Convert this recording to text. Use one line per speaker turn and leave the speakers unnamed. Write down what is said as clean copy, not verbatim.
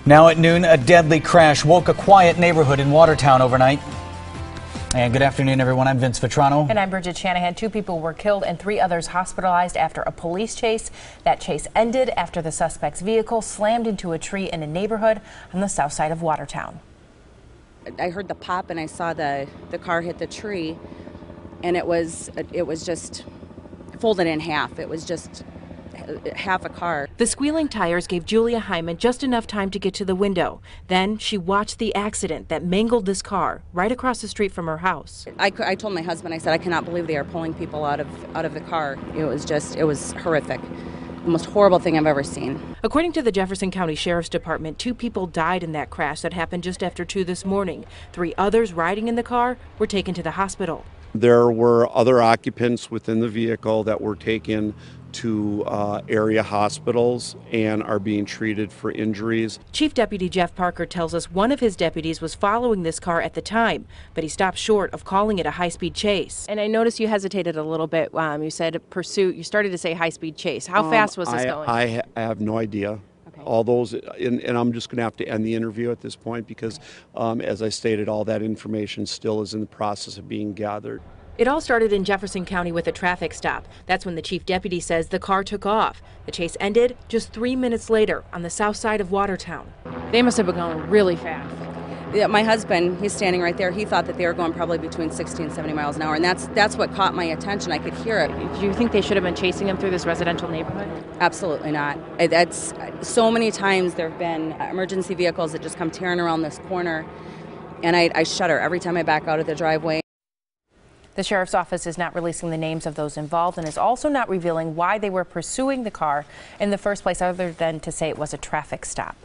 Now at noon, a deadly crash woke a quiet neighborhood in Watertown overnight. And good afternoon, everyone. I'm Vince Vetrano.
And I'm Bridget Shanahan. 2 people were killed and 3 others hospitalized after a police chase. That chase ended after the suspect's vehicle slammed into a tree in a neighborhood on the south side of Watertown.
I heard the pop and I saw the car hit the tree, and it was just folded in half. It was just half a car.
The squealing tires gave Julia Hyman just enough time to get to the window. Then she watched the accident that mangled this car right across the street from her house.
I told my husband, I said, I cannot believe they are pulling people out of the car. It was horrific. The most horrible thing I've ever seen.
According to the Jefferson County Sheriff's Department, 2 people died in that crash that happened just after 2 this morning. 3 others riding in the car were taken to the hospital.
There were other occupants within the vehicle that were taken to area hospitals and are being treated for injuries.
Chief Deputy Jeff Parker tells us one of his deputies was following this car at the time, but he stopped short of calling it a high-speed chase. And I noticed you hesitated a little bit. You said pursuit. You started to say high-speed chase. How fast was this going?
I have no idea. Okay. All those, and I'm just going to have to end the interview at this point because, as I stated, all that information still is in the process of being gathered.
It all started in Jefferson County with a traffic stop. That's when the chief deputy says the car took off. The chase ended just 3 minutes later on the south side of Watertown. They must have been going really fast.
Yeah, my husband, he's standing right there. He thought that they were going probably between 60 and 70 miles an hour, and that's what caught my attention. I could hear it.
Do you think they should have been chasing him through this residential neighborhood?
Absolutely not. That's so many times there have been emergency vehicles that just come tearing around this corner, and I shudder every time I back out of the driveway.
The sheriff's office is not releasing the names of those involved and is also not revealing why they were pursuing the car in the first place, other than to say it was a traffic stop.